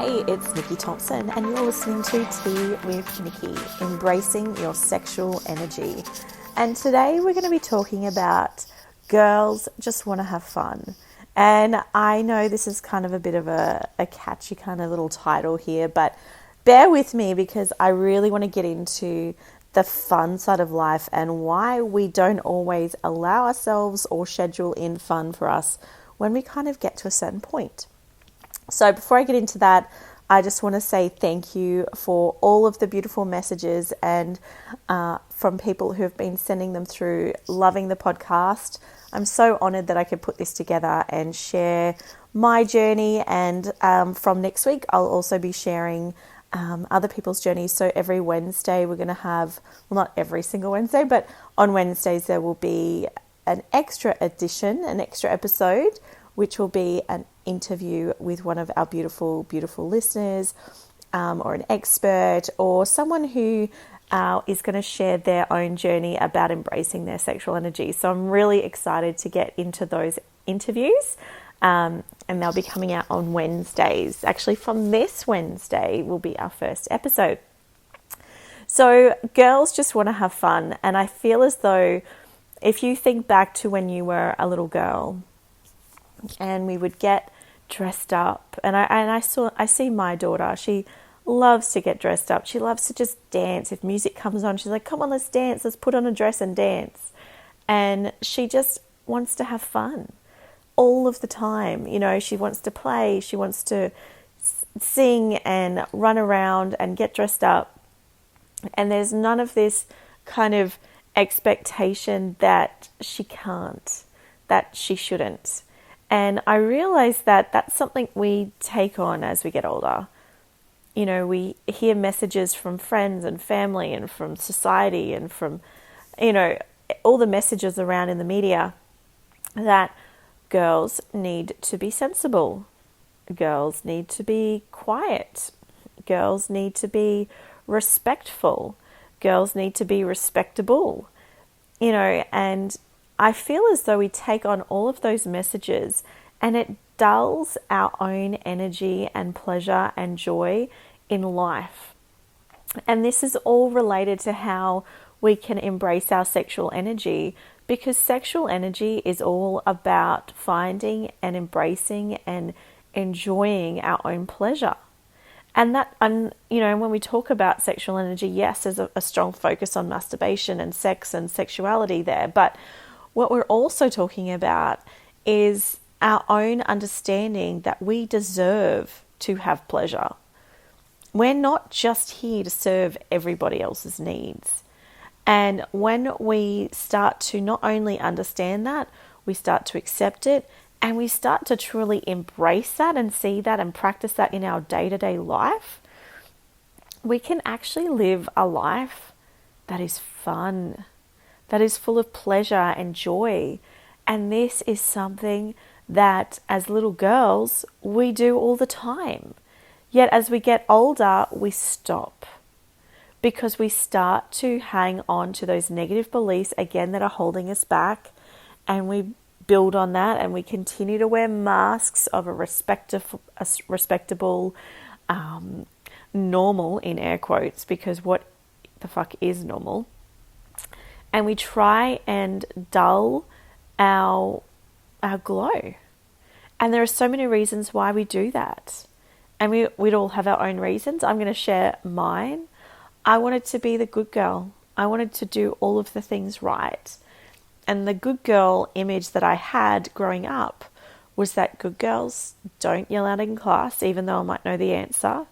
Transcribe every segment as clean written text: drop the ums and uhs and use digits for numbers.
Hey, it's Nikki Thompson, and you're listening to Tea with Nikki, embracing your sexual energy. And today we're going to be talking about girls just want to have fun. And I know this is kind of a bit of a catchy kind of little title here, but bear with me because I really want to get into the fun side of life and why we don't always allow ourselves or schedule in fun for us when we kind of get to a certain point. So before I get into that, I just want to say thank you for all of the beautiful messages and from people who have been sending them through, loving the podcast. I'm so honoured that I could put this together and share my journey. And from next week, I'll also be sharing other people's journeys. So every Wednesday, we're going to have, well, not every single Wednesday, but on Wednesdays, there will be an extra edition, an extra episode, which will be an interview with one of our beautiful, beautiful listeners or an expert or someone who is going to share their own journey about embracing their sexual energy. So I'm really excited to get into those interviews and they'll be coming out on Wednesdays. Actually, from this Wednesday will be our first episode. So girls just want to have fun. And I feel as though if you think back to when you were a little girl, and we would get dressed up, and I see my daughter. She loves to get dressed up. She loves to just dance. If music comes on, she's like, "Come on, let's dance. Let's put on a dress and dance." And she just wants to have fun all of the time. You know, she wants to play. She wants to sing and run around and get dressed up. And there's none of this kind of expectation that she can't, that she shouldn't. And I realize that that's something we take on as we get older. You know, we hear messages from friends and family and from society and from, you know, all the messages around in the media that girls need to be sensible. Girls need to be quiet. Girls need to be respectful. Girls need to be respectable. You know, and I feel as though we take on all of those messages and it dulls our own energy and pleasure and joy in life. And this is all related to how we can embrace our sexual energy, because sexual energy is all about finding and embracing and enjoying our own pleasure. And that, you know, when we talk about sexual energy, yes, there's a strong focus on masturbation and sex and sexuality there, but what we're also talking about is our own understanding that we deserve to have pleasure. We're not just here to serve everybody else's needs. And when we start to not only understand that, we start to accept it, and we start to truly embrace that and see that and practice that in our day-to-day life, we can actually live a life that is fun, that is full of pleasure and joy. And this is something that as little girls, we do all the time. Yet as we get older, we stop because we start to hang on to those negative beliefs again that are holding us back. And we build on that and we continue to wear masks of a respectable, normal in air quotes, because what the fuck is normal? And we try and dull our glow. And there are so many reasons why we do that. And we'd all have our own reasons. I'm going to share mine. I wanted to be the good girl. I wanted to do all of the things right. And the good girl image that I had growing up was that good girls don't yell out in class, even though I might know the answer.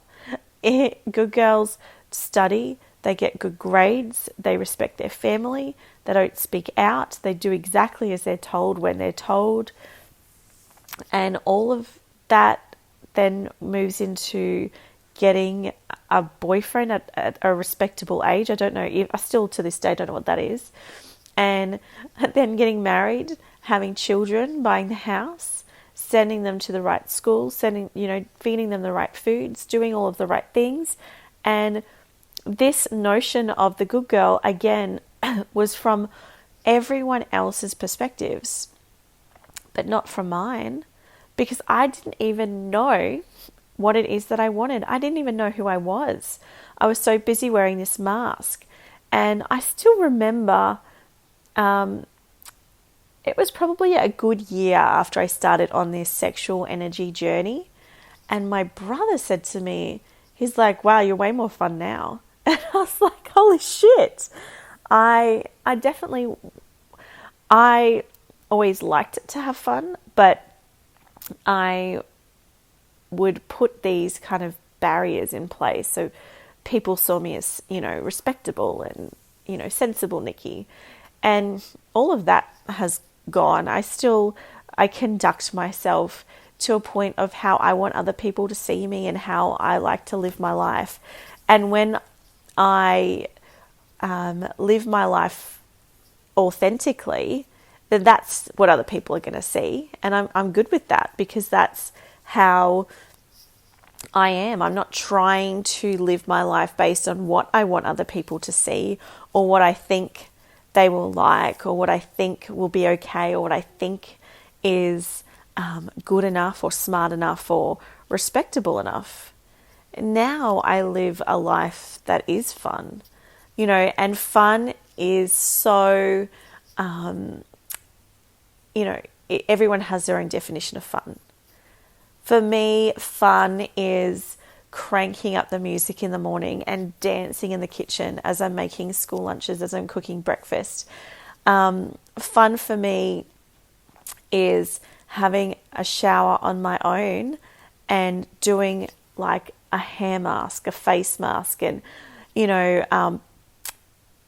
Good girls study. They get good grades, they respect their family, they don't speak out, they do exactly as they're told when they're told. And all of that then moves into getting a boyfriend at a respectable age. I don't know, I still to this day don't know what that is. And then getting married, having children, buying the house, sending them to the right school, feeding them the right foods, doing all of the right things. And this notion of the good girl, again, was from everyone else's perspectives, but not from mine, because I didn't even know what it is that I wanted. I didn't even know who I was. I was so busy wearing this mask. And I still remember it was probably a good year after I started on this sexual energy journey. And my brother said to me, he's like, wow, you're way more fun now. And I was like, holy shit. I definitely, I always liked to have fun, but I would put these kind of barriers in place. So people saw me as, respectable and, sensible Nikki. And all of that has gone. I conduct myself to a point of how I want other people to see me and how I like to live my life. And when I live my life authentically, then that's what other people are going to see. And I'm good with that, because that's how I am. I'm not trying to live my life based on what I want other people to see, or what I think they will like, or what I think will be okay, or what I think is good enough or smart enough or respectable enough. Now I live a life that is fun, and fun is so, everyone has their own definition of fun. For me, fun is cranking up the music in the morning and dancing in the kitchen as I'm making school lunches, as I'm cooking breakfast. Fun for me is having a shower on my own and doing like a hair mask, a face mask, and,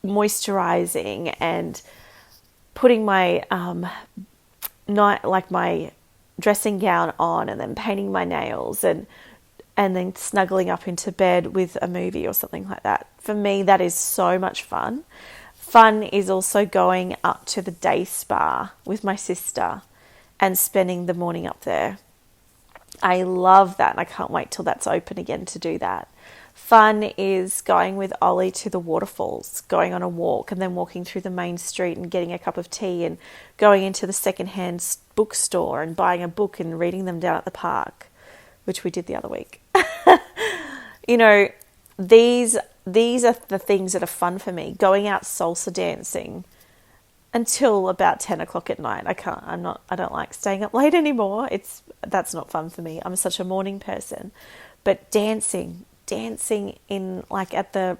moisturizing and putting my my dressing gown on, and then painting my nails, and then snuggling up into bed with a movie or something like that. For me, that is so much fun. Fun is also going up to the day spa with my sister and spending the morning up there. I love that, and I can't wait till that's open again to do that. Fun is going with Ollie to the waterfalls, going on a walk, and then walking through the main street and getting a cup of tea, and going into the secondhand bookstore and buying a book and reading them down at the park, which we did the other week. These are the things that are fun for me. Going out salsa dancing until about 10 o'clock at night. I don't like staying up late anymore. That's not fun for me. I'm such a morning person. But dancing in, like, at the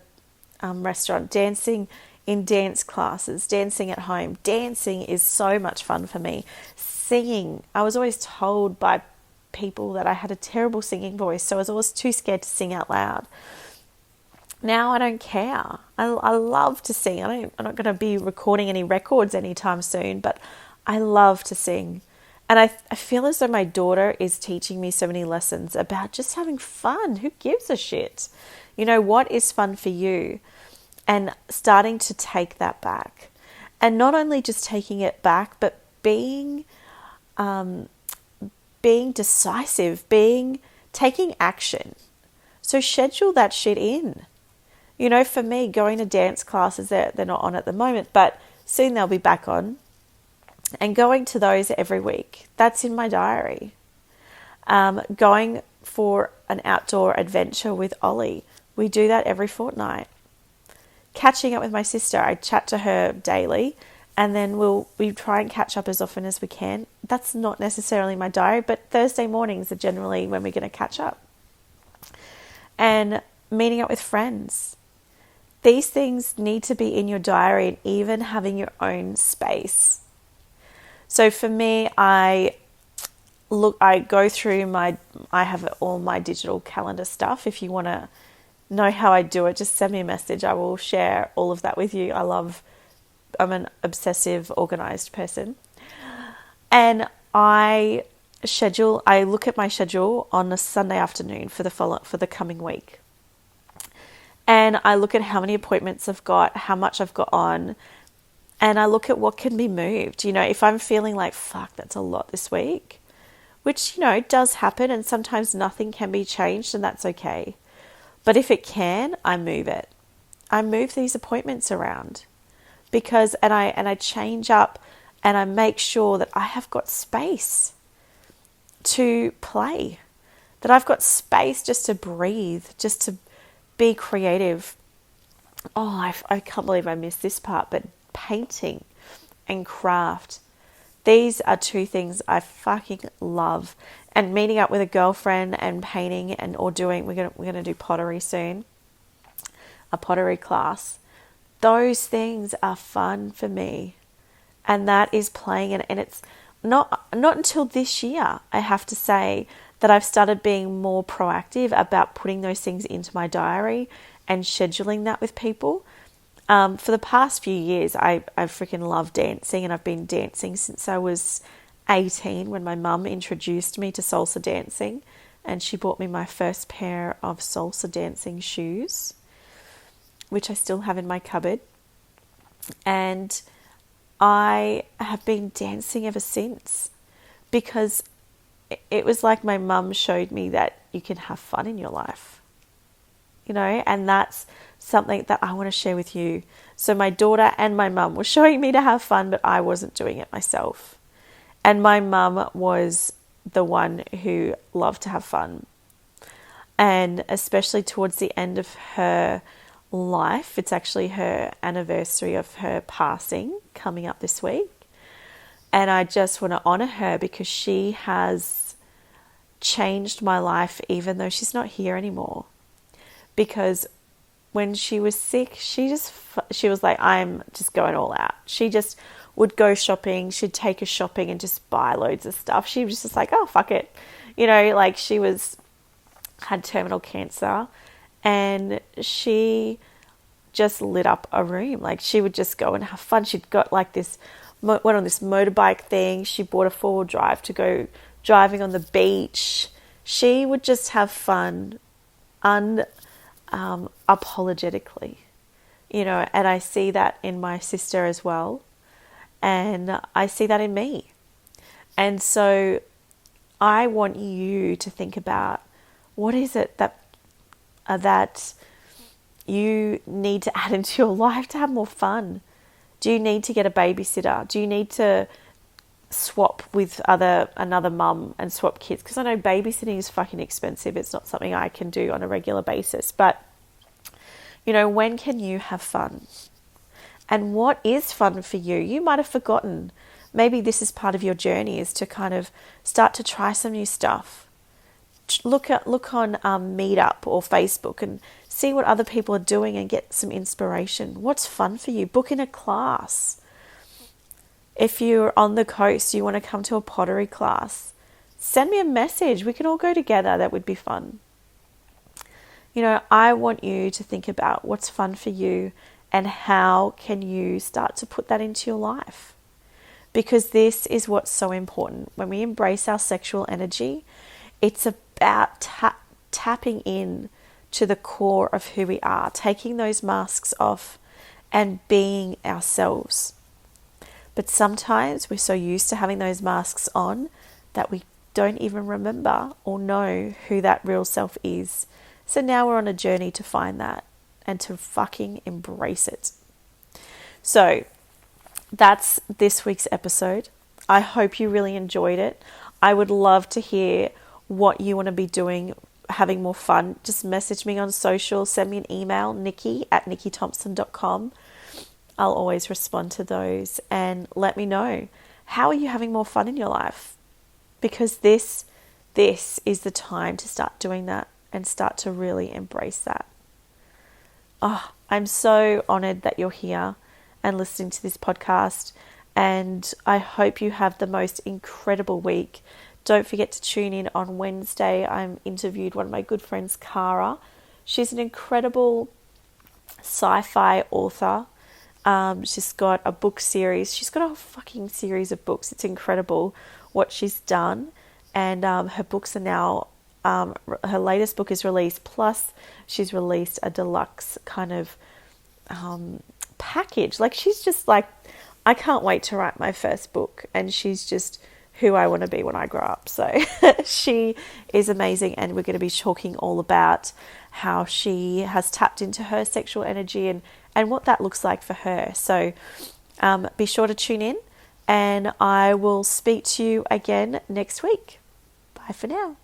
restaurant, dancing in dance classes, dancing at home. Dancing is so much fun for me. Singing. I was always told by people that I had a terrible singing voice, so I was always too scared to sing out loud. Now I don't care. I love to sing. I'm not going to be recording any records anytime soon, but I love to sing. And I feel as though my daughter is teaching me so many lessons about just having fun. Who gives a shit? What is fun for you? And starting to take that back. And not only just taking it back, but being decisive, taking action. So schedule that shit in. For me, going to dance classes, they're not on at the moment, but soon they'll be back on. And going to those every week, that's in my diary. Going for an outdoor adventure with Ollie, we do that every fortnight. Catching up with my sister, I chat to her daily, and then we try and catch up as often as we can. That's not necessarily my diary, but Thursday mornings are generally when we're going to catch up. And meeting up with friends. These things need to be in your diary, and even having your own space. So for me, I go through I have all my digital calendar stuff. If you want to know how I do it, just send me a message. I will share all of that with you. I'm an obsessive, organized person. And I look at my schedule on a Sunday afternoon for the coming week. And I look at how many appointments I've got, how much I've got on, and I look at what can be moved. If I'm feeling like, fuck, that's a lot this week, which, does happen, and sometimes nothing can be changed, and that's okay. But if it can, I move it. I move these appointments around and I change up, and I make sure that I have got space to play, that I've got space just to breathe, just to be creative. Oh, I can't believe I missed this part, but painting and craft. These are two things I fucking love. And meeting up with a girlfriend and painting we're gonna do pottery soon, a pottery class. Those things are fun for me. And that is playing it. And it's not until this year, I have to say, that I've started being more proactive about putting those things into my diary and scheduling that with people. For the past few years, I freaking love dancing, and I've been dancing since I was 18 when my mum introduced me to salsa dancing, and she bought me my first pair of salsa dancing shoes, which I still have in my cupboard. And I have been dancing ever since, because it was like my mum showed me that you can have fun in your life, and that's something that I want to share with you. So my daughter and my mum were showing me to have fun, but I wasn't doing it myself. And my mum was the one who loved to have fun. And especially towards the end of her life, it's actually her anniversary of her passing coming up this week. And I just want to honor her because she has changed my life, even though she's not here anymore. Because when she was sick, she was like, I'm just going all out. She just would go shopping. She'd take us shopping and just buy loads of stuff. She was just like, oh, fuck it. Like she had terminal cancer, and she just lit up a room. Like she would just go and have fun. She'd got like went on this motorbike thing. She bought a 4-wheel drive to go driving on the beach. She would just have fun apologetically, and I see that in my sister as well. And I see that in me. And so I want you to think about, what is it that you need to add into your life to have more fun? Do you need to get a babysitter? Do you need to swap with another mum and swap kids? Because I know babysitting is fucking expensive. It's not something I can do on a regular basis. But, when can you have fun? And what is fun for you? You might have forgotten. Maybe this is part of your journey, is to kind of start to try some new stuff. Look on Meetup or Facebook and see what other people are doing and get some inspiration. What's fun for you? Book in a class. If you're on the coast, you want to come to a pottery class, send me a message. We can all go together. That would be fun. I want you to think about what's fun for you and how can you start to put that into your life. Because this is what's so important. When we embrace our sexual energy, it's about tapping in to the core of who we are, taking those masks off and being ourselves. But sometimes we're so used to having those masks on that we don't even remember or know who that real self is. So now we're on a journey to find that and to fucking embrace it. So that's this week's episode. I hope you really enjoyed it. I would love to hear what you want to be doing, having more fun. Just message me on social, send me an email, nikki@nikkithompson.com. I'll always respond to those, and let me know, how are you having more fun in your life? Because this is the time to start doing that and start to really embrace that. Oh, I'm so honored that you're here and listening to this podcast, and I hope you have the most incredible week. Don't forget to tune in on Wednesday. I'm interviewed one of my good friends, Cara. She's an incredible sci-fi author. She's got a book series. She's got a whole fucking series of books. It's incredible what she's done. And her books are now, her latest book is released. Plus, she's released a deluxe kind of package. Like, she's just like, I can't wait to write my first book. And she's just who I want to be when I grow up. So she is amazing. And we're going to be talking all about how she has tapped into her sexual energy and what that looks like for her. So be sure to tune in, and I will speak to you again next week. Bye for now.